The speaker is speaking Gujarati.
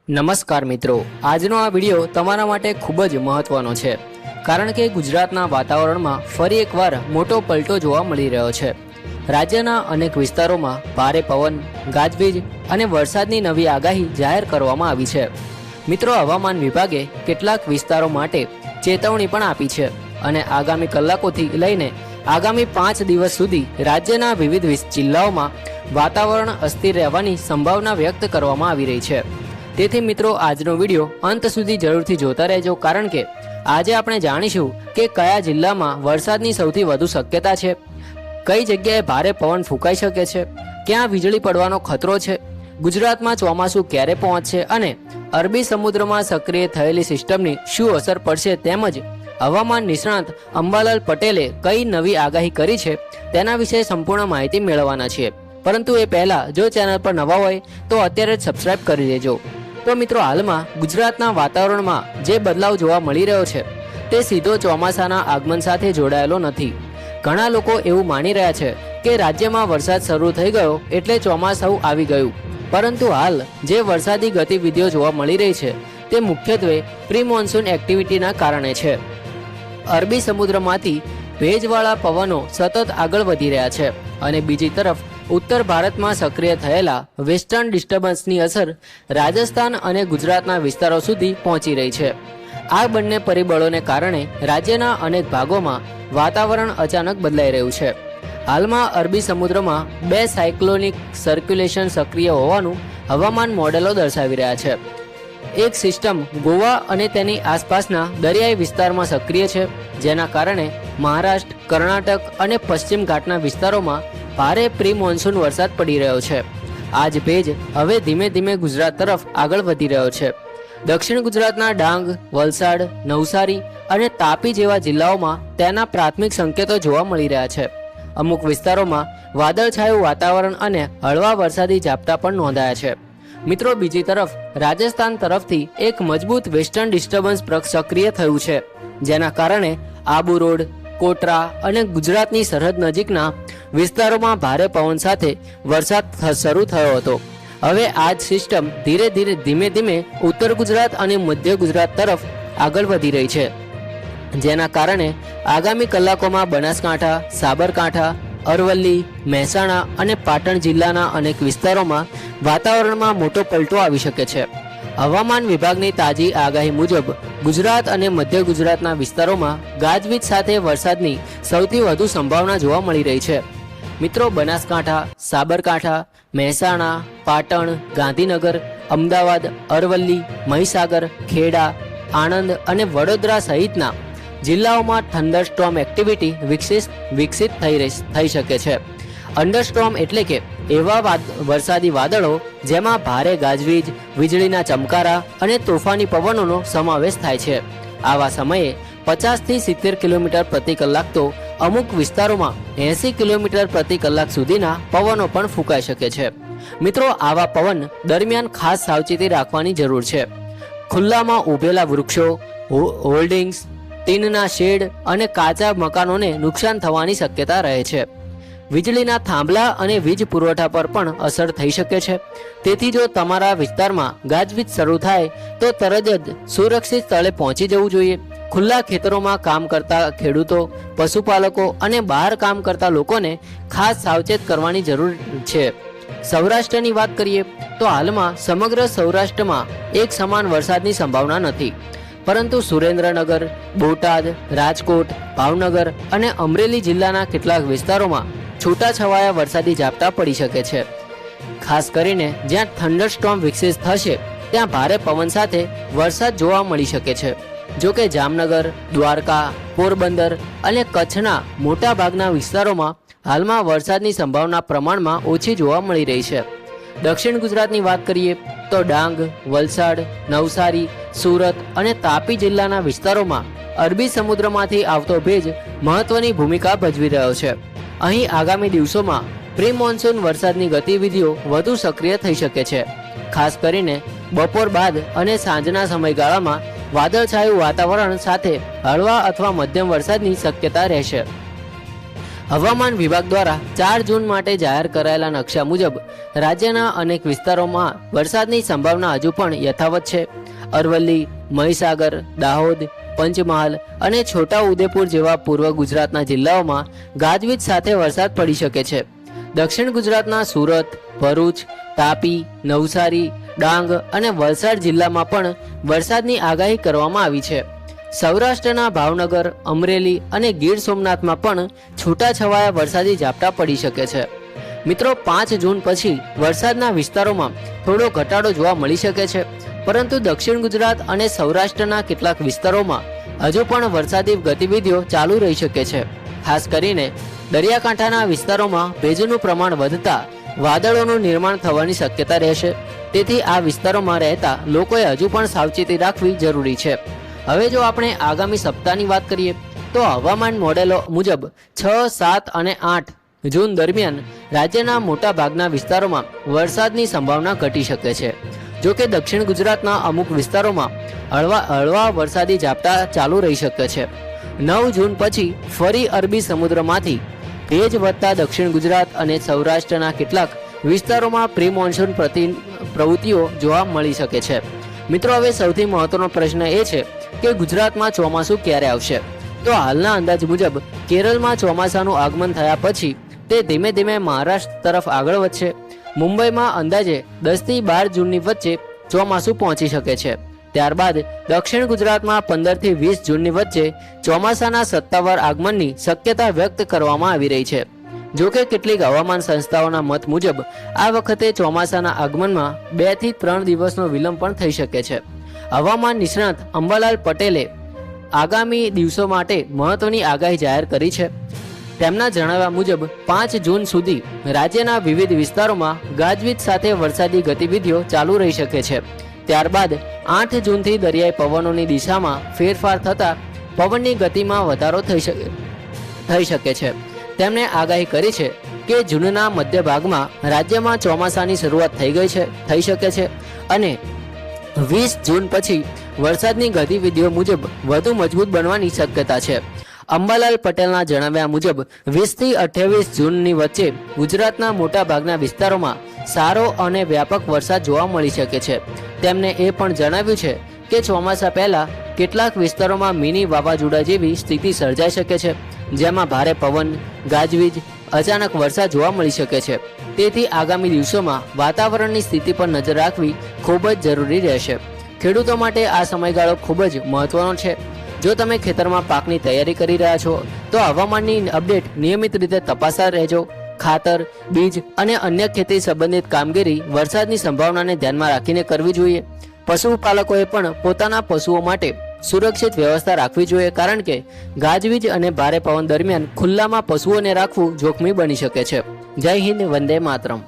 નમસ્કાર મિત્રો, આજનો આ વિડીયો તમારા માટે ખૂબ જ મહત્વનો છે, કારણ કે ગુજરાતના વાતાવરણમાં ફરી એકવાર મોટો પલટો જોવા મળી રહ્યો છે। રાજ્યના અનેક વિસ્તારોમાં ભારે પવન, ગાજવીજ અને વરસાદની નવી આગાહી જાહેર કરવામાં આવી છે। મિત્રો, હવામાન વિભાગે કેટલાક વિસ્તારો માટે ચેતવણી પણ આપી છે અને આગામી કલાકોથી લઈને આગામી 5 દિવસ સુધી રાજ્યના વિવિધ જિલ્લાઓમાં વાતાવરણ અસ્થિર રહેવાની સંભાવના વ્યક્ત કરવામાં આવી રહી છે। તેથી મિત્રો, આજનો વિડીયો અંત સુધી જરૂરથી જોતા રહેજો, કારણ કે આજે આપણે જાણીશું કે કયા જિલ્લામાં વરસાદની સૌથી વધુ શક્યતા છે, કઈ જગ્યાએ ભારે પવન ફૂંકાઈ શકે છે, ક્યાં વીજળી પડવાનો ખતરો છે, ગુજરાતમાં ચોમાસું ક્યારે પહોંચશે અને અરબી સમુદ્રમાં સક્રિય થયેલી સિસ્ટમની શું અસર પડશે, તેમજ હવામાન નિષ્ણાત અંબાલાલ પટેલે કઈ નવી આગાહી કરી છે તેના વિશે સંપૂર્ણ માહિતી મેળવવાના છીએ। પરંતુ એ પહેલાં જો ચેનલ પર નવા હોય તો અત્યારે જ સબસ્ક્રાઇબ કરી દેજો। તો મિત્રો, હાલમાં ગુજરાતના વાતાવરણમાં જે બદલાવ જોવા મળી રહ્યો છે તે સીધો ચોમાસાના આગમન સાથે જોડાયેલો નથી। ઘણા લોકો એવું માની રહ્યા છે કે રાજ્યમાં વરસાદ શરૂ થઈ ગયો એટલે ચોમાસું આવી ગયું, પરંતુ હાલ જે વરસાદી ગતિવિધિઓ જોવા મળી રહી છે તે મુખ્યત્વે પ્રી મોન્સૂન એક્ટિવિટીના કારણે છે। અરબી સમુદ્રમાંથી ભેજવાળા પવનો સતત આગળ વધી રહ્યા છે અને બીજી તરફ ઉત્તર ભારતમાં સક્રિય થયેલા વેસ્ટર્ન ડિસ્ટર્બન્સની અસર રાજસ્થાન અને ગુજરાતના વિસ્તારો સુધી પહોંચી રહી છે। આ બંને પરિબળોને કારણે રાજ્યના અનેક ભાગોમાં વાતાવરણ અચાનક બદલાઈ રહ્યું છે। હાલમાં અરબી સમુદ્રમાં 2 સાયક્લોનિક સર્ક્યુલેશન સક્રિય હોવાનું હવામાન મોડેલો દર્શાવી રહ્યા છે। એક સિસ્ટમ ગોવા અને તેની આસપાસના દરિયાઈ વિસ્તારમાં સક્રિય છે, જેના કારણે મહારાષ્ટ્ર, કર્ણાટક અને પશ્ચિમ ઘાટના વિસ્તારોમાં ભારે પ્રી મોન્સૂન વરસાદ પડી રહ્યો છે। આ જ ભેજ હવે ધીમે ધીમે ગુજરાત તરફ આગળ વધી રહ્યો છે। દક્ષિણ ગુજરાતના ડાંગ, વલસાડ, નવસારી અને તાપી જેવા જિલ્લાઓમાં તેના પ્રાથમિક સંકેતો જોવા મળી રહ્યા છે। અમુક વિસ્તારોમાં વાદળછાયું વાતાવરણ અને હળવા વરસાદી ઝાપટા પણ નોંધાયા છે। મિત્રો, બીજી તરફ રાજસ્થાન તરફથી એક મજબૂત વેસ્ટર્ન ડિસ્ટર્બન્સ સક્રિય થયું છે, જેના કારણે આબુ રોડ, કોટરા અને ગુજરાતની સરહદ નજીકના વિસ્તારોમાં ભારે પવન સાથે વરસાદ શરૂ થયો હતો। હવે આ જ સિસ્ટમ ધીમે ધીમે ઉત્તર ગુજરાત અને મધ્ય ગુજરાત તરફ આગળ વધી રહી છે, જેના કારણે આગામી કલાકોમાં બનાસકાંઠા, સાબરકાંઠા, અરવલ્લી, મહેસાણા અને પાટણ જિલ્લાના અનેક વિસ્તારોમાં વાતાવરણમાં મોટો પલટો આવી શકે છે। હવામાન વિભાગની તાજી આગાહી મુજબ ગુજરાત અને મધ્ય ગુજરાતના વિસ્તારોમાં ગાજવીજ સાથે વરસાદની સૌથી વધુ સંભાવના જોવા મળી રહી છે। મિત્રો, બનાસકાંઠા, સાબરકાંઠા, મહેસાણા, પાટણ, ગાંધીનગર, અમદાવાદ, અરવલ્લી, મહીસાગર, ખેડા, આણંદ અને વડોદરા સહિતના જિલ્લાઓમાં થંડરસ્ટોર્મ એક્ટિવિટી વિકસિત થઈ શકે છે। અંડરસ્ટોર્મ એટલે કે એવા વરસાદી વાદળો જેમાં ભારે ગાજવીજ, વીજળીના ચમકારા અને તોફાની પવનોનો સમાવેશ થાય છે। આવા સમયે 50 થી 70 કિલોમીટર પ્રતિ કલાક તો અમુક વિસ્તારોમાં 80 કિલોમીટર પ્રતિ કલાક સુધીના પવનો પણ ફૂંકાઈ શકે છે। મિત્રો, આવા પવન દરમિયાન ખાસ સાવચેતી રાખવાની જરૂર છે। ખુલ્લામાં ઊભેલા વૃક્ષો, હોલ્ડિંગ્સ, ટીનના શેડ અને કાચા મકાનોને નુકસાન થવાની શક્યતા રહે છે। વીજળીના થાંભલા અને વીજ પુરવઠા પર પણ અસર થઈ શકે છે, તેથી જો તમારા વિસ્તારમાં ગાજવીજ શરૂ થાય તો તરત જ સુરક્ષિત સ્થળે પહોંચી જવું જોઈએ। ખુલ્લા ખેતરોમાં કામ કરતા ખેડૂતો, પશુપાલકો અને બહાર કામ કરતા લોકોને ખાસ સાવચેત કરવાની જરૂર છે। સૌરાષ્ટ્રની વાત કરીએ તો હાલમાં સમગ્ર સૌરાષ્ટ્રમાં એક સમાન વરસાદની સંભાવના નથી, પરંતુ સુરેન્દ્રનગર, બોટાદ, રાજકોટ, ભાવનગર અને અમરેલી જિલ્લાના કેટલાક વિસ્તારોમાં છૂટાછવાયા વરસાદી ઝાપટા પડી શકે છે। ખાસ કરીને જ્યાં થંડરસ્ટોર્મ વિકસિત થશે ત્યાં ભારે પવન સાથે વરસાદ જોવા મળી શકે છે। જોકે જામનગર, દ્વારકા, પોરબંદર અને કચ્છના મોટા ભાગના વિસ્તારોમાં હાલમાં વરસાદની સંભાવના પ્રમાણમાં ઓછી જોવા મળી રહી છે। દક્ષિણ ગુજરાતની વાત કરીએ તો ડાંગ, વલસાડ, નવસારી, સુરત અને તાપી જિલ્લાના વિસ્તારોમાં અરબી સમુદ્રમાંથી આવતો ભેજ મહત્વની ભૂમિકા ભજવી રહ્યો છે। અહીં આગામી દિવસોમાં પ્રી મોન્સૂન વરસાદની ગતિવિધિઓ વધુ સક્રિય થઈ શકે છે। ખાસ કરીને બપોર બાદ અને સાંજના સમયગાળામાં વાદળછાયું વાતાવરણ સાથે હળવા અથવા મધ્યમ વરસાદની શક્યતા રહેશે। હવામાન વિભાગ દ્વારા 4 જૂન માટે જાહેર કરાયેલા નકશા મુજબ રાજ્યના અનેક વિસ્તારોમાં વરસાદની સંભાવના હજુ પણ યથાવત છે. અરવલ્લી, મહીસાગર, દાહોદ, પંચમહાલ અને છોટા ઉદેપુર જેવા પૂર્વ ગુજરાતના જિલ્લાઓમાં ગાજવીજ સાથે વરસાદ પડી શકે છે. દક્ષિણ ગુજરાતના સુરત, ભરૂચ, તાપી, નવસારી, ડાંગ અને વલસાડ જિલ્લામાં પણ વરસાદની આગાહી કરવામાં આવી છે. સૌરાષ્ટ્રના ભાવનગર, અમરેલી અને ગીર સોમનાથમાં પણ છૂટાછવાયા વરસાદી ઝાપટા પડી શકે છે. મિત્રો, 5 જૂન પછી વરસાદના વિસ્તારોમાં થોડો ઘટાડો જોવા મળી શકે છે, પરંતુ દક્ષિણ ગુજરાત અને સૌરાષ્ટ્રના કેટલાક વિસ્તારોમાં હજુ પણ વરસાદી ગતિવિધિઓ ચાલુ રહી શકે છે. ખાસ કરીને દરિયાકાંઠાના વિસ્તારોમાં ભેજનું પ્રમાણ વધતા વાદળોનું નિર્માણ થવાની શક્યતા રહેશે. તેથી આ વિસ્તારોમાં રહેતા લોકોએ હજુ પણ સાવચેતી રાખવી જરૂરી છે. હવે જો આપણે આગામી સપ્તાહની વાત કરીએ તો હવામાન મોડેલો મુજબ 6, 7 અને 8 જૂન દરમિયાન રાજ્યના મોટા ભાગના વિસ્તારોમાં વરસાદની સંભાવના ઘટી શકે છે. જો કે દક્ષિણ ગુજરાતના અમુક વિસ્તારોમાં હળવા વરસાદી ઝાપટા ચાલુ રહી શકે છે. 9 જૂન પછી ફરી અરબી સમુદ્રમાંથી ભેજ વધતા દક્ષિણ ગુજરાત અને સૌરાષ્ટ્રના કેટલાક વિસ્તારોમાં પ્રી મોન્સૂન પ્રવૃત્તિઓ જોવા મળી શકે છે. મિત્રો, હવે સૌથી મહત્વનો પ્રશ્ન એ છે કે ગુજરાતમાં ચોમાસું ક્યારે આવશે? તો હાલના અંદાજ મુજબ કેરળમાં ચોમાસાનું આગમન થયા પછી તે ધીમે ધીમે મહારાષ્ટ્ર તરફ આગળ વધશે. મુંબઈમાં અંદાજે 10 થી 12 જૂનની વચ્ચે ચોમાસું પહોંચી શકે છે. ત્યારબાદ દક્ષિણ ગુજરાતમાં 15 થી 20 જૂનની વચ્ચે ચોમાસાના સત્તાવાર આગમનની શક્યતા વ્યક્ત કરવામાં આવી રહી છે. જો કે કેટલીક હવામાન સંસ્થાઓના મત મુજબ આ વખતે ચોમાસાના આગમનમાં 2 થી 3 દિવસનો વિલંબ પણ થઈ શકે છે. હવામાન નિષ્ણાત અંબાલાલ પટેલે આગામી દિવસો માટે મહત્વની આગાહી જાહેર કરી છે. તેમના જણાવ્યા મુજબ 5 જૂન સુધી રાજ્યના વિવિધ વિસ્તારોમાં ગાજવીજ સાથે વરસાદી ગતિવિધિઓ ચાલુ રહી શકે છે. ત્યારબાદ 8 જૂનથી દરિયાઈ પવનોની દિશામાં ફેરફાર થતાં પવનની ગતિમાં વધારો થઈ શકે છે. તેમણે આગાહી કરી છે કે જૂનના મધ્ય ભાગમાં રાજ્યમાં ચોમાસાની શરૂઆત થઈ શકે છે અને 20 જૂન પછી વરસાદની ગતિવિધિઓ મુજબ વધુ મજબૂત બનવાની શક્યતા છે. અંબાલાલ પટેલના જણાવ્યા મુજબ 20 થી 28 જૂનની વચ્ચે ગુજરાતના મોટા ભાગના વિસ્તારોમાં સારો અને વ્યાપક વરસાદ જોવા મળી શકે છે. તેમણે એ પણ જણાવ્યું છે કે ચોમાસા પહેલા કેટલાક વિસ્તારોમાં મિની વાવાઝોડા જેવી સ્થિતિ સર્જાઈ શકે છે, જેમાં ભારે પવન, ગાજવીજ, અચાનક વરસાદ જોવા મળી શકે છે. તેથી આગામી દિવસોમાં વાતાવરણની સ્થિતિ પર નજર રાખવી ખૂબ જ જરૂરી રહેશે. ખેડૂતો માટે આ સમયગાળો ખૂબ જ મહત્વનો છે. જો તમે ખેતરમાં પાકની તૈયારી કરી રહ્યા છો તો હવામાનની અપડેટ નિયમિત રીતે તપાસતા રહેજો. ખાતર, બીજ અને અન્ય ખેતી સંબંધિત કામગીરી વરસાદની સંભાવનાને ધ્યાનમાં રાખીને કરવી જોઈએ. પશુપાલકોએ પણ પોતાના પશુઓ માટે સુરક્ષિત વ્યવસ્થા રાખવી જોઈએ, કારણ કે ગાજવીજ અને ભારે પવન દરમિયાન ખુલ્લામાં પશુઓને રાખવું જોખમી બની શકે છે. જય હિન્દ, વંદે માતરમ.